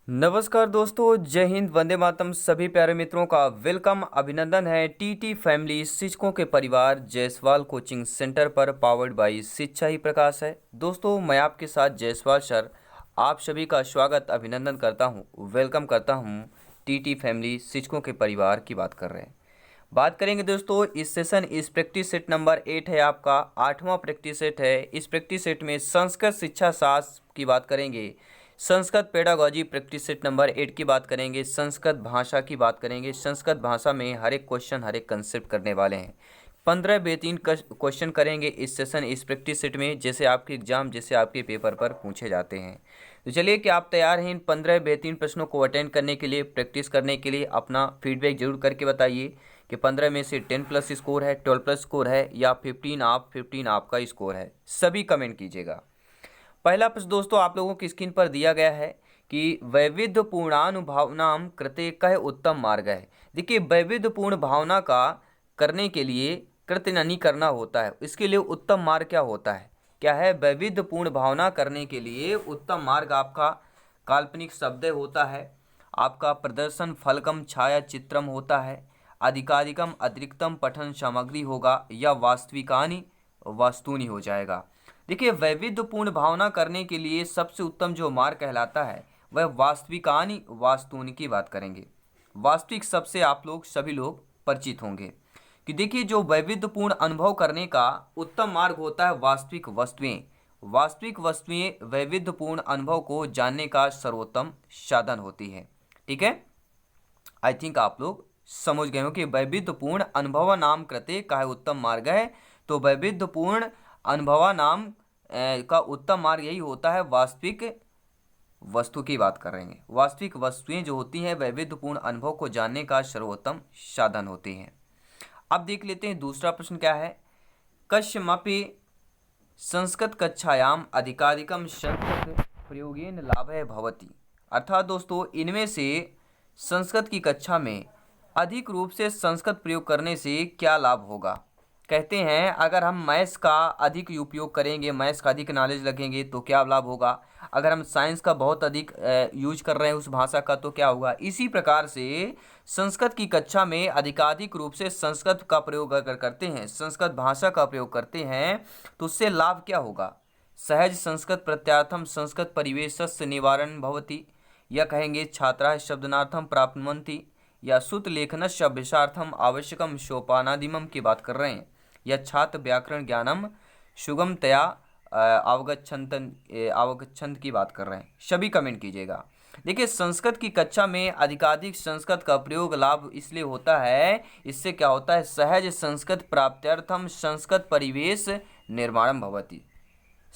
नमस्कार दोस्तों, जय हिंद, वंदे मातरम। सभी प्यारे मित्रों का वेलकम, अभिनंदन है टीटी फैमिली शिक्षकों के परिवार जायसवाल कोचिंग सेंटर पर, पावर्ड बाई शिक्षा ही प्रकाश है। दोस्तों, मैं आपके साथ जायसवाल सर आप सभी का स्वागत अभिनंदन करता हूं, वेलकम करता हूं। टीटी फैमिली शिक्षकों के परिवार की बात कर रहे हैं। बात करेंगे दोस्तों इस सेशन, इस प्रैक्टिस सेट नंबर 8 है, आपका 8वां प्रैक्टिस सेट है। इस प्रैक्टिस सेट में संस्कृत शिक्षा शास्त्र की बात करेंगे, Sanskrit pedagogy practice set number 8 की बात करेंगे, संस्कृत भाषा की बात करेंगे। संस्कृत भाषा में हर एक क्वेश्चन, हर एक कंसेप्ट करने वाले हैं। 15 बेहतरीन क्वेश्चन करेंगे इस सेशन, इस प्रैक्टिस सेट में, जैसे आपके एग्जाम, जैसे आपके पेपर पर पूछे जाते हैं। तो चलिए, क्या आप तैयार हैं इन 15 बेहतरीन प्रश्नों को अटेंड करने के लिए, प्रैक्टिस करने के लिए? अपना फीडबैक जरूर करके बताइए कि 15 में से 10 प्लस स्कोर है, 12 प्लस स्कोर है, या 15 आपका स्कोर है। सभी कमेंट कीजिएगा। पहला प्रश्न दोस्तों आप लोगों की स्क्रीन पर दिया गया है कि वैविध्यपूर्णानुभावनाम कृते कह उत्तम मार्ग है। देखिए, वैविध्यपूर्ण भावना का करने के लिए कृत्य नहीं करना होता है, इसके लिए उत्तम मार्ग क्या होता है? क्या है? वैविध्यपूर्ण भावना करने के लिए उत्तम मार्ग आपका काल्पनिक शब्द होता है, आपका प्रदर्शन फलकम छाया चित्रम होता है, अधिकाधिकम अतिरिक्तम पठन सामग्री होगा, या वास्तविकानी वस्तुनि हो जाएगा। देखिए, वैविध्यपूर्ण भावना करने के लिए सबसे उत्तम जो मार्ग कहलाता है वह वास्तविकानी वास्तुनि की बात करेंगे। वास्तविक सबसे आप लोग सभी लोग परिचित होंगे कि देखिए, जो वैविध्यपूर्ण अनुभव करने का उत्तम मार्ग होता है वास्तविक वस्तुएं। वास्तविक वस्तुएं वैविध्यपूर्ण अनुभव को जानने का सर्वोत्तम साधन होती है। ठीक है, आई थिंक आप लोग समझ गए हो कि वैविध्यपूर्ण अनुभव नाम कृते का है उत्तम मार्ग है। तो वैविध्यपूर्ण अनुभव नाम का उत्तम मार्ग यही होता है, वास्तविक वस्तु की बात कर रहे हैं। वास्तविक वस्तुएं जो होती हैं वैविध्यपूर्ण अनुभव को जानने का सर्वोत्तम साधन होती हैं। अब देख लेते हैं दूसरा प्रश्न क्या है। कस्यमपि संस्कृत कक्षायाम अधिकाधिकम संस्कृत प्रयोगेन लाभः भवति। अर्थात दोस्तों, इनमें से संस्कृत की कक्षा में अधिक रूप से संस्कृत प्रयोग करने से क्या लाभ होगा? कहते हैं अगर हम मैथ्स का अधिक उपयोग करेंगे, मैथ्स का अधिक नॉलेज रखेंगे तो क्या लाभ होगा? अगर हम साइंस का बहुत अधिक यूज कर रहे हैं उस भाषा का तो क्या होगा? इसी प्रकार से संस्कृत की कक्षा में अधिकाधिक रूप से संस्कृत का प्रयोग अगर करते हैं, संस्कृत भाषा का प्रयोग करते हैं, तो उससे लाभ क्या होगा? सहज संस्कृत प्रत्यार्थम संस्कृत परिवेशस्य निवारण भवति, या कहेंगे छात्राः शब्दनार्थम प्राप्नुवन्ति, या सुत लेखनस्य अभ्यासार्थम आवश्यकम सोपानादिमम की बात कर रहे हैं, या छात्र व्याकरण ज्ञानम सुगमतया अवगच्छन्त की बात कर रहे हैं। सभी कमेंट कीजिएगा। देखिए, संस्कृत की कक्षा में अधिकाधिक संस्कृत का प्रयोग लाभ इसलिए होता है, इससे क्या होता है? सहज संस्कृत प्राप्त्यर्थम संस्कृत परिवेश निर्माणम भवति।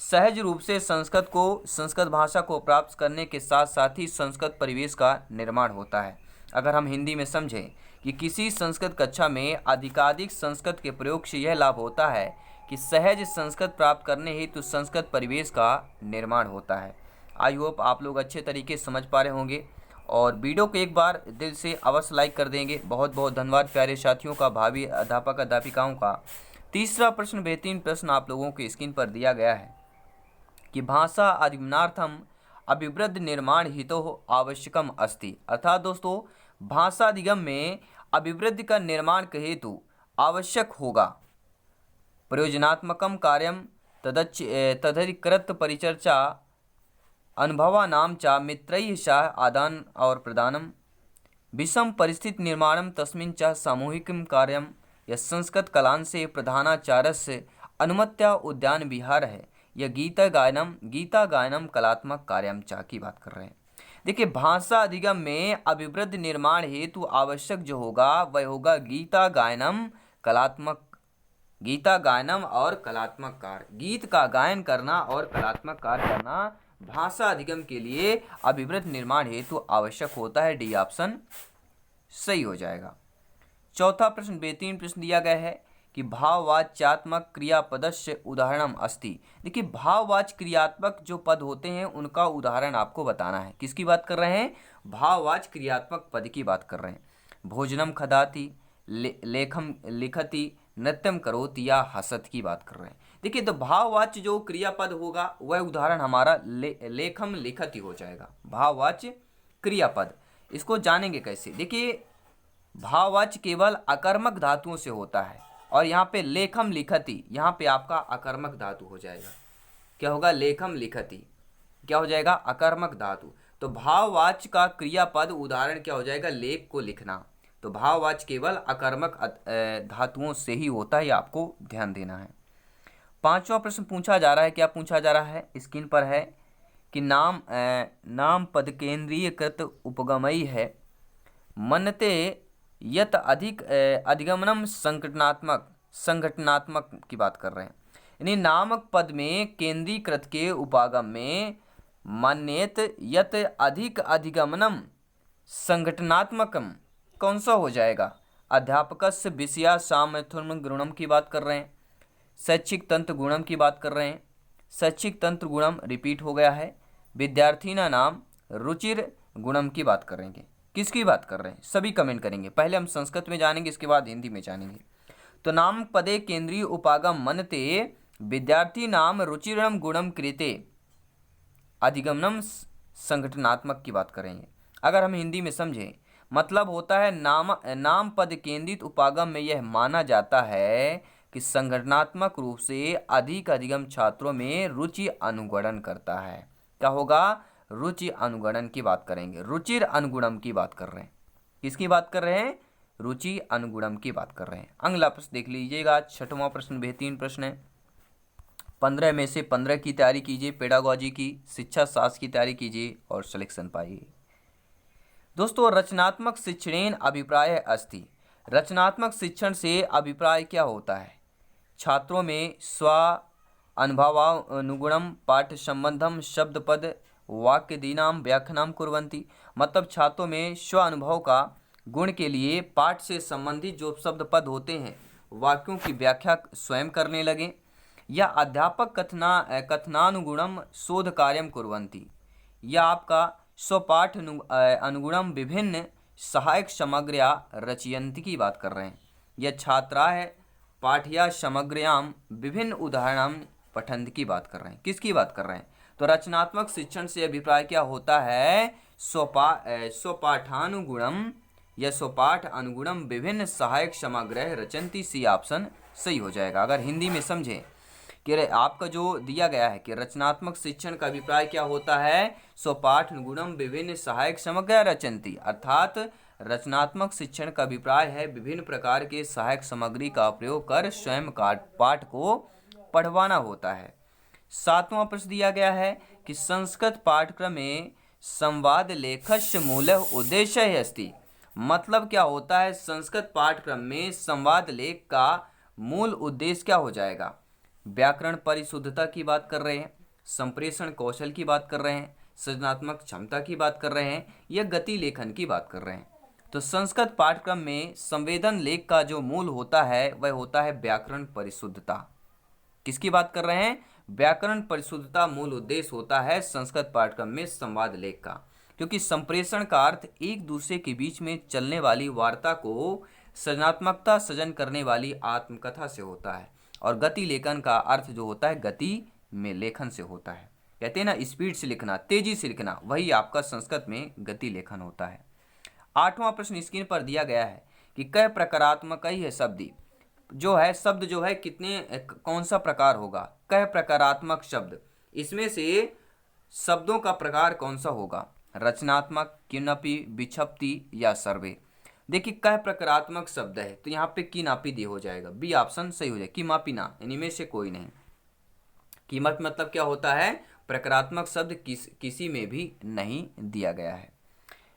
सहज रूप से संस्कृत को, संस्कृत भाषा को प्राप्त करने के साथ साथ ही संस्कृत परिवेश का निर्माण होता है। अगर हम हिंदी में समझें कि किसी संस्कृत कक्षा में अधिकाधिक संस्कृत के प्रयोग से यह लाभ होता है कि सहज संस्कृत प्राप्त करने हेतु संस्कृत परिवेश का निर्माण होता है। आई होप आप लोग अच्छे तरीके से समझ पा रहे होंगे, और वीडियो को एक बार दिल से अवश्य लाइक कर देंगे। बहुत बहुत धन्यवाद प्यारे साथियों का, भावी अध्यापक अध्यापिकाओं का। तीसरा प्रश्न, बेहतरीन प्रश्न आप लोगों की स्क्रीन पर दिया गया है कि भाषा अधिगमनार्थम अभिवृद्धि निर्माण हितो आवश्यकम अस्ति। अर्थात दोस्तों, भाषा अधिगम में अभिवृद्धि का निर्माण के हेतु आवश्यक होगा प्रयोजनात्मकम कार्यम तदधिकृत परिचर्चा अनुभवानाम च मित्रैः सह आदान और प्रदानम विषम परिस्थिति निर्माणम तस्मिन् च सामूहिकं कार्यम, यह संस्कृत कलांसे प्रधानाचार्यस्य अनुमत्या उद्यान विहार है, यह गीता गायनम कलात्मक कार्यम चा की बात कर रहे हैं। देखिए, भाषा अधिगम में अभिवृद्धि निर्माण हेतु आवश्यक जो होगा वह होगा गीता गायनम और कलात्मक कार्य। गीत का गायन करना और कलात्मक कार्य करना भाषा अधिगम के लिए अभिवृद्धि निर्माण हेतु आवश्यक होता है। डी ऑप्शन सही हो जाएगा। चौथा प्रश्न, बेहतरीन प्रश्न दिया गया है कि भाववाच्यात्मक क्रियापदस्य उदाहरणम अस्ति। देखिए, भाववाच क्रियात्मक जो पद होते हैं उनका उदाहरण आपको बताना है। किसकी बात कर रहे हैं? भाववाच क्रियात्मक पद की बात कर रहे हैं। भोजनम खदाति, लेखम लिखति, नृत्यम करोति, या हसत की बात कर रहे हैं। देखिए, तो भाववाच्य जो क्रियापद होगा वह उदाहरण हमारा लेखम लिखति हो जाएगा। भाववाच्य क्रियापद, इसको जानेंगे कैसे। देखिए भाववाच्य केवल अकर्मक धातुओं से होता है, और यहाँ पे लेखम लिखति, यहाँ पे आपका अकर्मक धातु हो जाएगा। क्या होगा? लेखम लिखति क्या हो जाएगा? अकर्मक धातु। तो भाववाच्य का क्रियापद उदाहरण क्या हो जाएगा? लेख को लिखना। तो भाववाच्य केवल अकर्मक धातुओं से ही होता है, ये आपको ध्यान देना है। पांचवा प्रश्न पूछा जा रहा है, क्या पूछा जा रहा है? स्क्रीन पर है कि नाम पद केंद्रीयकृत उपगमयी है, मनते यत अधिक अधिगमनम संगठनात्मक की बात कर रहे हैं। यानी नामक पद में केंद्रीकृत के उपागम में मन्येत यत अधिक अधिगमनम संगठनात्मकम कौन सा हो जाएगा? अध्यापकस्य विषया सामर्थ्यम गुणम की बात कर रहे हैं, शैक्षिक तंत्र गुणम की बात कर रहे हैं। शैक्षिक तंत्र गुणम रिपीट हो गया है। विद्यार्थीना नाम रुचिर गुणम की बात करेंगे। किसकी बात कर रहे हैं? सभी कमेंट करेंगे। पहले हम संस्कृत में जानेंगे, इसके बाद हिंदी में जानेंगे। तो नाम पदे केंद्रीय उपागम मनते विद्यार्थी नाम रुचिरम गुणम कृते अधिगमनम संगठनात्मक की बात करेंगे। अगर हम हिंदी में समझें, मतलब होता है नाम पद केंद्रित उपागम में यह माना जाता है कि संगठनात्मक रूप से अधिक अधिगम छात्रों में रुचि अनुगणन करता है। क्या होगा? रुचि अनुगणन की बात करेंगे। रुचिर अनुगुणम की बात कर रहे हैं। किसकी बात कर रहे हैं? रुचि अनुगुणम की बात कर रहे हैं। अगला प्रश्न देख लीजिएगा, छठवां प्रश्न बेहतरीन प्रश्न है। 15 में से 15 की तैयारी कीजिए, पेडागोजी की, शिक्षा शास्त्र की तैयारी कीजिए और सिलेक्शन पाइए। दोस्तों रचनात्मक शिक्षणेन अभिप्राय अस्ति। रचनात्मक शिक्षण से अभिप्राय क्या होता है? छात्रों में स्व अनुभवानुगुणम पाठ्य संबंधम शब्द पद वाक्य दीनाम व्याख्यानाम कुर्वन्ति। मतलब छात्रों में स्व अनुभव का गुण के लिए पाठ से संबंधित जो शब्द पद होते हैं, वाक्यों की व्याख्या स्वयं करने लगे, या अध्यापक कथनानुगुणम शोध कार्यम कुर्वन्ति, या आपका स्वपाठ अनुगुणम विभिन्न सहायक समग्रया रचयन्ति की बात कर रहे हैं। यह छात्रा है पाठ्या समग्रयाम विभिन्न उदाहरण पठंत की बात कर रहे हैं। किसकी बात कर रहे हैं? तो रचनात्मक शिक्षण से अभिप्राय क्या होता है? स्वपाठानुगुणम या स्वपाठ अनुगुणम विभिन्न सहायक समग्र रचंती। सी ऑप्शन सही हो जाएगा। अगर हिंदी में समझें कि आपका जो दिया गया है कि रचनात्मक शिक्षण का अभिप्राय क्या होता है? स्वपाठ अनुगुणम विभिन्न सहायक समग्र रचंती, अर्थात रचनात्मक शिक्षण का अभिप्राय है विभिन्न प्रकार के सहायक सामग्री का प्रयोग कर स्वयं पाठ को पढ़वाना होता है। सातवां प्रश्न दिया गया है कि संस्कृत पाठ्यक्रम में संवाद लेखस्य मूलः उद्देश्य है अस्ति। मतलब क्या होता है? संस्कृत पाठ्यक्रम में संवाद लेख का मूल उद्देश्य क्या हो जाएगा? व्याकरण परिशुद्धता की बात कर रहे हैं, संप्रेषण कौशल की बात कर रहे हैं, सृजनात्मक क्षमता की बात कर रहे हैं, या गति लेखन की बात कर रहे हैं। तो संस्कृत पाठ्यक्रम में संवेदन लेख का जो मूल होता है वह होता है व्याकरण परिशुद्धता। किसकी बात कर रहे हैं? व्याकरण परिशुद्धता मूल उद्देश्य होता है संस्कृत पाठ्यक्रम में संवाद लेख का, क्योंकि संप्रेषण का अर्थ एक दूसरे के बीच में चलने वाली वार्ता को सृजनात्मकता सृजन करने वाली आत्मकथा से होता है, और गति लेखन का अर्थ जो होता है गति में लेखन से होता है। कहते हैं ना स्पीड से लिखना, तेजी से लिखना, वही आपका संस्कृत में गति लेखन होता है। आठवां प्रश्न स्क्रीन पर दिया गया है कि कई प्रकारात्मक ही है शब्द जो है, शब्द जो है कितने कौन सा प्रकार होगा? कई प्रकारात्मक शब्द, इसमें से शब्दों का प्रकार कौन सा होगा? रचनात्मक, किनपि, विक्षिप्ति या सर्वे। देखिए कई प्रकारात्मक शब्द है तो यहाँ पे किनापि दिया हो जाएगा, बी ऑप्शन सही हो जाएगा। किमापि ना, इनमें से कोई नहीं। कीमत मतलब क्या होता है? प्रकारात्मक शब्द किसी में भी नहीं दिया गया है।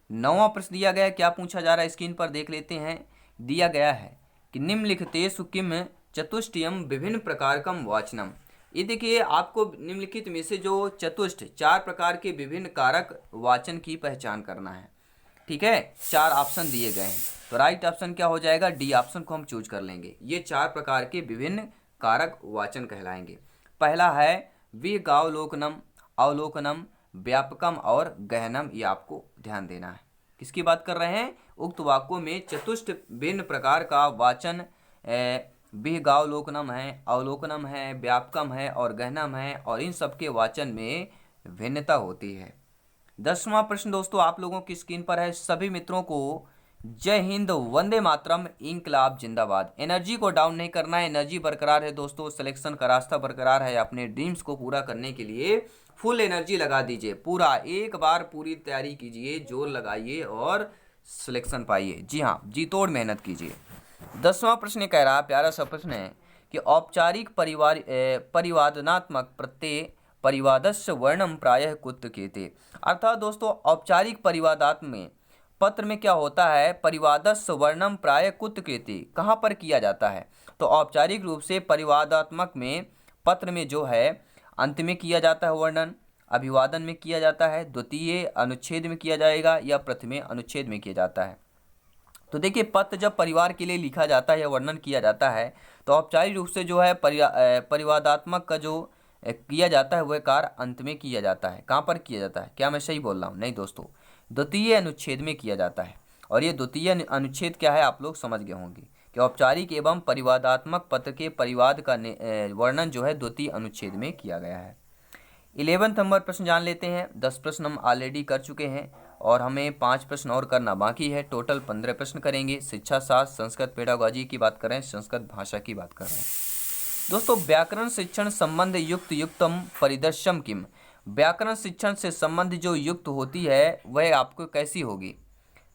नौवां प्रश्न दिया गया है, क्या पूछा जा रहा है स्क्रीन पर देख लेते हैं। दिया गया है कि निम्नलिखितेषु किम चतुष्टयम विभिन्न प्रकारकम वाचनम। ये देखिए आपको निम्नलिखित में से जो चतुष्ट 4 प्रकार के विभिन्न कारक वाचन की पहचान करना है। ठीक है, 4 ऑप्शन दिए गए हैं, तो राइट ऑप्शन क्या हो जाएगा? डी ऑप्शन को हम चूज कर लेंगे। ये 4 प्रकार के विभिन्न कारक वाचन कहलाएंगे। पहला है विगावलोकनम, अवलोकनम, व्यापकम और गहनम। ये आपको ध्यान देना है। किसकी बात कर रहे हैं? उक्त वाक्यों में चतुष्ट भिन्न प्रकार का वाचन विगावलोकनम है, अवलोकनम है, व्यापकम है और गहनम है, और इन सबके वाचन में भिन्नता होती है। 10वां प्रश्न दोस्तों आप लोगों की स्क्रीन पर है। सभी मित्रों को जय हिंद, वंदे मातरम, इंकलाब जिंदाबाद। एनर्जी को डाउन नहीं करना है, एनर्जी बरकरार है दोस्तों, सिलेक्शन का रास्ता बरकरार है। अपने ड्रीम्स को पूरा करने के लिए फुल एनर्जी लगा दीजिए, पूरा एक बार पूरी तैयारी कीजिए, जोर लगाइए और सिलेक्शन पाइए। जी हाँ, जी तोड़ मेहनत कीजिए। 10वां प्रश्न कह रहा, प्यारा सा प्रश्न है कि औपचारिक परिवादनात्मक प्रत्यय परिवादस्य वर्णम प्रायः कुत्र केते। अर्थात दोस्तों औपचारिक परिवादात्मक में पत्र में क्या होता है, परिवादस्य वर्णम प्रायः कुत्र केते कहाँ पर किया जाता है। तो औपचारिक रूप से परिवादात्मक में पत्र में जो है अंत में किया जाता है वर्णन, अभिवादन में किया जाता है, द्वितीय अनुच्छेद में किया जाएगा या प्रथम अनुच्छेद में किया जाता है। तो देखिए पत्र जब परिवार के लिए लिखा जाता है या वर्णन किया जाता है तो औपचारिक रूप से जो है परिवादात्मक का जो किया जाता है वह कार्य अंत में किया जाता है। कहाँ पर किया जाता है, क्या मैं सही बोल रहा हूँ? नहीं दोस्तों, द्वितीय अनुच्छेद में किया जाता है। और ये द्वितीय अनुच्छेद क्या है आप लोग समझ गए होंगे कि औपचारिक एवं परिवादात्मक पत्र के परिवाद का वर्णन जो है द्वितीय अनुच्छेद में किया गया है। 11 नंबर प्रश्न जान लेते हैं। 10 प्रश्न हम ऑलरेडी कर चुके हैं और हमें 5 प्रश्न और करना बाकी है। टोटल 15 प्रश्न करेंगे। शिक्षा शास्त्र, संस्कृत पेडागॉजी की बात कर रहे हैं, संस्कृत भाषा की बात कर रहे हैं दोस्तों। व्याकरण शिक्षण संबंध युक्त युक्तम परिदृश्यम किम। व्याकरण शिक्षण से संबंध जो युक्त होती है वह आपको कैसी होगी?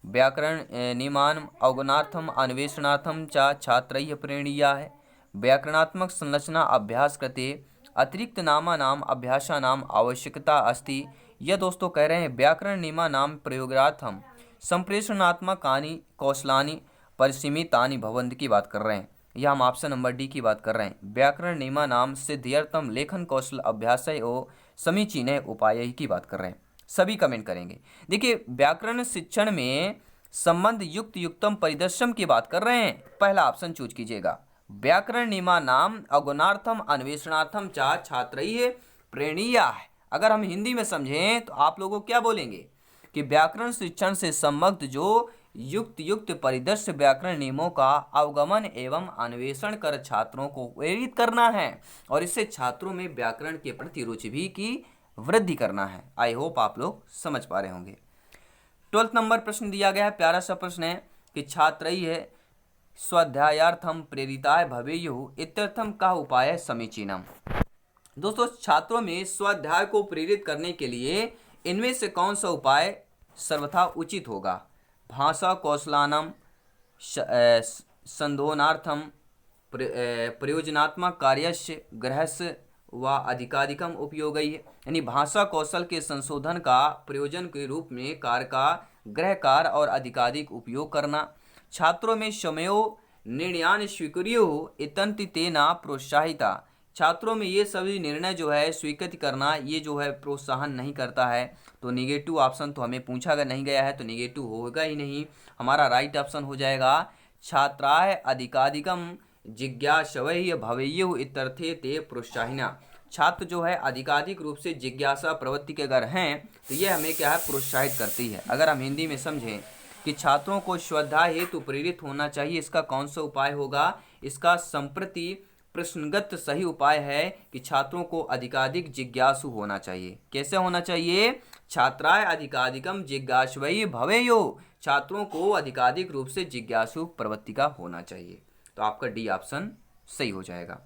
व्याकरण नियमान अवगुणार्थम अन्वेषणार्थम च छात्रैः प्रेरणीया है। व्याकरणात्मक संरचना अभ्यास कृते अतिरिक्त नामानाम अभ्यासानाम आवश्यकता अस्ति। यह दोस्तों कह रहे हैं व्याकरण नियमानाम प्रयोगार्थम संप्रेषणात्मकानि कौशलानि परिसीमितानि भवन्ति की बात कर रहे हैं। यह हम ऑप्शन नंबर डी की बात कर रहे हैं। व्याकरण नियमानाम सिद्ध्यर्थम लेखन कौशल अभ्यासय और समीचीन उपाय की बात कर रहे हैं। सभी कमेंट करेंगे। देखिए व्याकरण शिक्षण में संबंध युक्त युक्तम परिदृश्यम की बात कर रहे हैं, पहला ऑप्शन चूज कीजिएगा। व्याकरण नियमानाम अवगुणार्थम अन्वेषणार्थम चा छात्रैः प्रेरणीया है। अगर हम हिंदी में समझें तो आप लोगों क्या बोलेंगे कि व्याकरण शिक्षण से संबद्ध जो युक्त परिदृश्य व्याकरण नियमों का अवगमन एवं अन्वेषण कर छात्रों को प्रेरित करना है और इससे छात्रों में व्याकरण के प्रति रुचि भी की वृद्धि करना है। आई होप आप लोग समझ पा रहे होंगे। 12 नंबर प्रश्न दिया गया है, प्यारा सा प्रश्न है कि छात्रैः स्वाध्यायार्थम प्रेरिताय भवेयुः इत्यर्थम का उपाय समीचीनम। दोस्तों छात्रों में स्वाध्याय को प्रेरित करने के लिए इनमें से कौन सा उपाय सर्वथा उचित होगा? भाषा कौशलानम संदोनार्थम प्रयोजनात्मक कार्यस्य गृहस्य व अधिकाधिकम उपयोगी है। यानी भाषा कौशल के संशोधन का प्रयोजन के रूप में कार्य का गृह कार्य और अधिकाधिक उपयोग करना। छात्रों में समयो निर्णयान स्वीकार्यो इतंति तेना प्रोत्साहिता। छात्रों में ये सभी निर्णय जो है स्वीकृत करना ये जो है प्रोत्साहन नहीं करता है। तो निगेटिव ऑप्शन तो हमें पूछा नहीं गया है तो निगेटिव होगा ही नहीं। हमारा राइट ऑप्शन हो जाएगा छात्राय अधिकाधिकम जिज्ञासवैः भवेयुः इत्यर्थे ते प्रोत्साहिना। छात्र जो है अधिकाधिक रूप से जिज्ञासा प्रवृत्ति के अगर हैं तो ये हमें क्या है प्रोत्साहित करती है। अगर हम हिंदी में समझें कि छात्रों को स्वाध्याय हेतु प्रेरित होना चाहिए, इसका कौन सा उपाय होगा? इसका संप्रति प्रश्नगत सही उपाय है कि छात्रों को अधिकाधिक जिज्ञासु होना चाहिए। कैसे होना चाहिए? छात्राय अधिकाधिकम जिज्ञासवैः भवेयुः। छात्रों को अधिकाधिक रूप से जिज्ञासु प्रवृत्ति का होना चाहिए। तो आपका डी ऑप्शन सही हो जाएगा।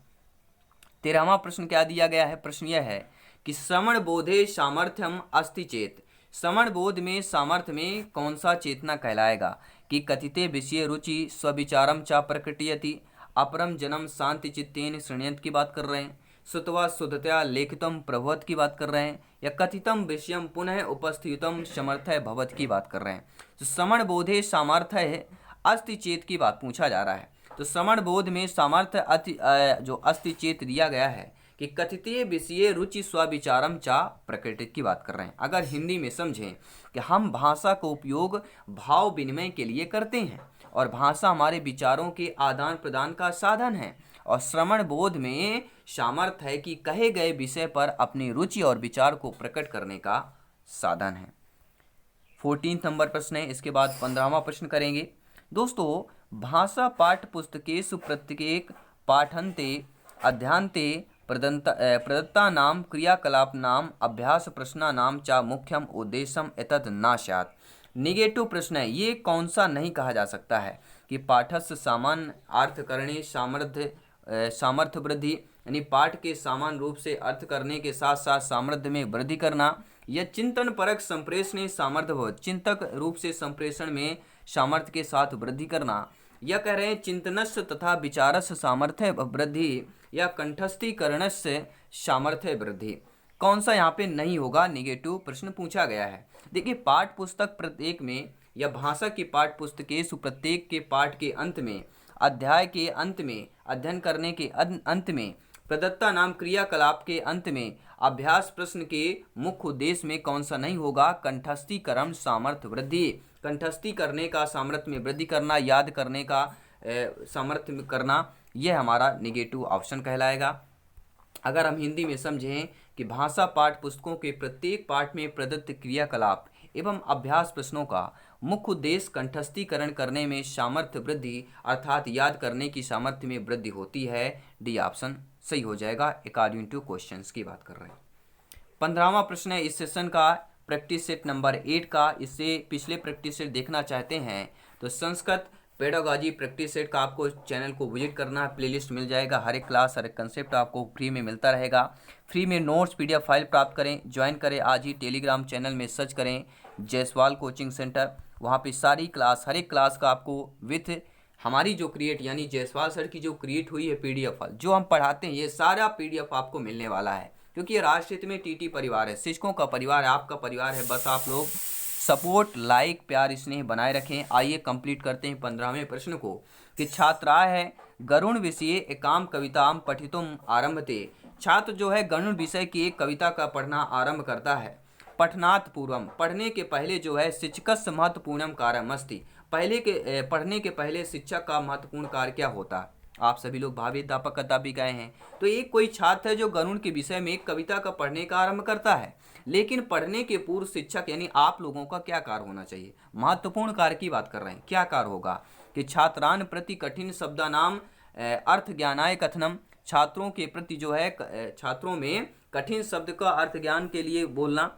13वां प्रश्न क्या दिया गया है? प्रश्न यह है कि श्रवण बोधे सामर्थ्यम अस्ति चेत। श्रवण बोध में सामर्थ्य में कौन सा चेतना कहलाएगा? कि कथिते विषय रुचि स्वविचारम चा प्रकटयति, अपरम जन्म शांति चित्तेन श्रृण्यत की बात कर रहे हैं, श्रुत्वा शुद्धतया लेखितम प्रभवत की बात कर रहे हैं, या कथितम विषयम पुनः उपस्थितम समर्थय भवत की बात कर रहे हैं। तो श्रवण बोधे सामर्थ्य अस्ति चेत की बात पूछा जा रहा है। तो श्रवण बोध में सामर्थ्य जो अस्ति चेत दिया गया है कि कथितीय विषय रुचि स्वविचारम चा प्रकटित की बात कर रहे हैं। अगर हिंदी में समझें कि हम भाषा का उपयोग भाव विनिमय के लिए करते हैं और भाषा हमारे विचारों के आदान प्रदान का साधन है और श्रवण बोध में सामर्थ्य है कि कहे गए विषय पर अपनी रुचि और विचार को प्रकट करने का साधन है। 14 नंबर प्रश्न है, इसके बाद 15वां प्रश्न करेंगे। दोस्तों भाषा पाठ्य पुस्तकेषु प्रत्येक पाठन्ते अध्यांते प्रदत्ता नाम क्रियाकलाप नाम अभ्यास प्रश्ना नाम चा मुख्यम उद्देश्यम एतद न स्यात्। निगेटिव प्रश्न है, ये कौन सा नहीं कहा जा सकता है कि पाठस्य सामान्य अर्थकरणे सामर्थ्य वृद्धि, यानी पाठ के समान रूप से अर्थ करने के साथ साथ सामर्थ्य में वृद्धि करना, या चिंतन परक संप्रेषण सामर्थ्य चिंतक रूप से संप्रेषण में सामर्थ्य के साथ वृद्धि करना, या कह रहे हैं चिंतनस्य तथा विचारस्य सामर्थ्य वृद्धि, या कंठस्थीकरणस्य सामर्थ्य वृद्धि। कौन सा यहाँ पे नहीं होगा, निगेटिव प्रश्न पूछा गया है। देखिए पाठ पुस्तक प्रत्येक में या भाषा की पाठ पुस्तकेषु प्रत्येक के पाठ के अंत में, अध्याय के अंत में, अध्ययन करने के अंत में, प्रदत्ता नाम क्रियाकलाप के अंत में, अभ्यास प्रश्न के मुख्य उद्देश्य में कौन सा नहीं होगा, कंठस्थीकरण सामर्थ्य वृद्धि। कंठस्थी करने का सामर्थ्य में वृद्धि करना, याद करने का सामर्थ्य में करना, यह हमारा निगेटिव ऑप्शन कहलाएगा। अगर हम हिंदी में समझें कि भाषा पाठ पुस्तकों के प्रत्येक पाठ में प्रदत्त क्रियाकलाप एवं अभ्यास प्रश्नों का मुख्य उद्देश्य कंठस्थीकरण करने में सामर्थ्य वृद्धि अर्थात याद करने की सामर्थ्य में वृद्धि होती है, डी ऑप्शन सही हो जाएगा। अकॉर्डिंग टू क्वेश्चंस की बात कर रहे हैं। 15वां प्रश्न है इस सेशन का प्रैक्टिस सेट नंबर 8 का। इससे पिछले प्रैक्टिस सेट देखना चाहते हैं तो संस्कृत पेडागॉजी प्रैक्टिस सेट का आपको चैनल को विजिट करना है, प्लेलिस्ट मिल जाएगा। हर एक क्लास हर एक कंसेप्ट आपको फ्री में मिलता रहेगा। फ्री में नोट्स PDF फाइल प्राप्त करें, ज्वाइन करें आज ही। टेलीग्राम चैनल में सर्च करें जायसवाल कोचिंग सेंटर, वहाँ पे सारी क्लास हर एक क्लास का आपको विथ हमारी जो क्रिएट यानी जायसवाल सर की जो क्रिएट हुई है PDF फाइल जो हम पढ़ाते हैं, ये सारा PDF आपको मिलने वाला है। क्योंकि ये राष्ट्र हित में TT परिवार है, शिक्षकों का परिवार है, आपका परिवार है। बस आप लोग सपोर्ट, लाइक, प्यार, स्नेह बनाए रखें। आइए कंप्लीट करते हैं 15वें प्रश्न को कि छात्रा है गरुण विषय एकाम कविताम पठितुम आरंभते। छात्र जो है गरुण विषय की एक कविता का पढ़ना आरंभ करता है। पठनात् पूर्वम, पढ़ने के पहले जो है शिक्षकस्य महत्वपूर्णम कार्यम अस्ति। पढ़ने के पहले शिक्षक का महत्वपूर्ण कार्य क्या होता है। आप सभी लोग भावी अध्यापक अध्यापिकाएं हैं, तो एक कोई छात्र है जो गरुण के विषय में एक कविता का पढ़ने का आरंभ करता है, लेकिन पढ़ने के पूर्व शिक्षक यानी आप लोगों का क्या कार्य होना चाहिए। महत्वपूर्ण कार्य की बात कर रहे हैं। क्या कार्य होगा कि छात्रान प्रति कठिन शब्दानाम अर्थ ज्ञानाय कथनम। छात्रों के प्रति जो है छात्रों में कठिन शब्द का अर्थ ज्ञान के लिए बोलना,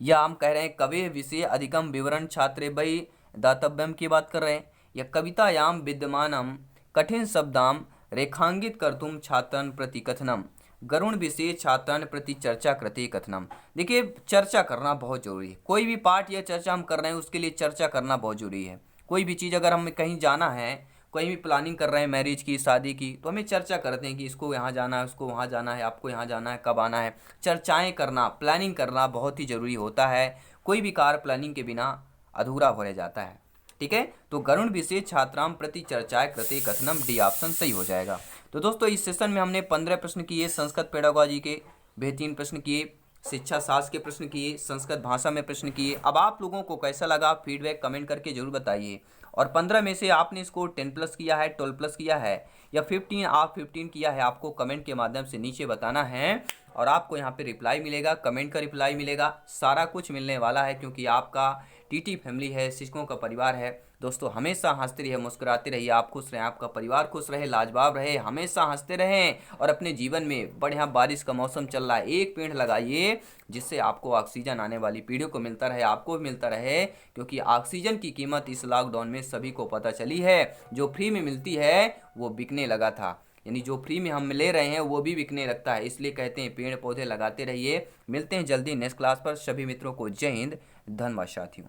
या हम कह रहे हैं कवे विषय अधिकम विवरण छात्रे वही दातव्यम की बात कर रहे हैं, या कवितायाम विद्यमानम कठिन शब्दाम रेखांकित कर्तुम छात्रन प्रति कथनम। गरुण विषय छात्रन प्रति चर्चा कृते कथनम। देखिए चर्चा करना बहुत जरूरी है। कोई भी पाठ या चर्चा हम कर रहे हैं उसके लिए चर्चा करना बहुत जरूरी है। कोई भी चीज़ अगर हमें कहीं जाना है, कहीं भी प्लानिंग कर रहे हैं मैरिज की, शादी की, तो हमें चर्चा करते हैं कि इसको यहाँ जाना है, उसको वहाँ जाना है, आपको यहाँ जाना है, कब आना है। चर्चाएँ करना, प्लानिंग करना बहुत ही ज़रूरी होता है। कोई भी कार्य प्लानिंग के बिना अधूरा हो रह जाता है। ठीक है, तो गरुण विषय छात्राम प्रति चर्चाएं कृते कथनम, डी ऑप्शन सही हो जाएगा। तो दोस्तों इस सेशन में हमने 15 प्रश्न किए, संस्कृत पेडागॉजी के बेहतरीन प्रश्न किए, शिक्षा शास्त्र के प्रश्न किए, संस्कृत भाषा में प्रश्न किए। अब आप लोगों को कैसा लगा फीडबैक कमेंट करके जरूर बताइए। और 15 में से आपने इसको 10+ किया है, 12+ किया है, या 15 किया है, आपको कमेंट के माध्यम से नीचे बताना है। और आपको यहाँ पे रिप्लाई मिलेगा, कमेंट का रिप्लाई मिलेगा, सारा कुछ मिलने वाला है। क्योंकि आपका TT फैमिली है, शिक्षकों का परिवार है। दोस्तों हमेशा हंसते रहिए, मुस्कुराते रहिए, आप खुश रहें, आपका परिवार खुश रहे, लाजवाब रहे, हमेशा हंसते रहें। और अपने जीवन में बढ़िया बारिश का मौसम चल रहा है, एक पेड़ लगाइए जिससे आपको ऑक्सीजन आने वाली पीढ़ियों को मिलता रहे, आपको भी मिलता रहे। क्योंकि ऑक्सीजन की कीमत इस लॉकडाउन में सभी को पता चली है। जो फ्री में मिलती है वो बिकने लगा था, यानी जो फ्री में हम ले रहे हैं वो भी बिकने लगता है। इसलिए कहते हैं पेड़ पौधे लगाते रहिए। मिलते हैं जल्दी नेक्स्ट क्लास पर। सभी मित्रों को जय हिंद, धन्यवाद साथियों।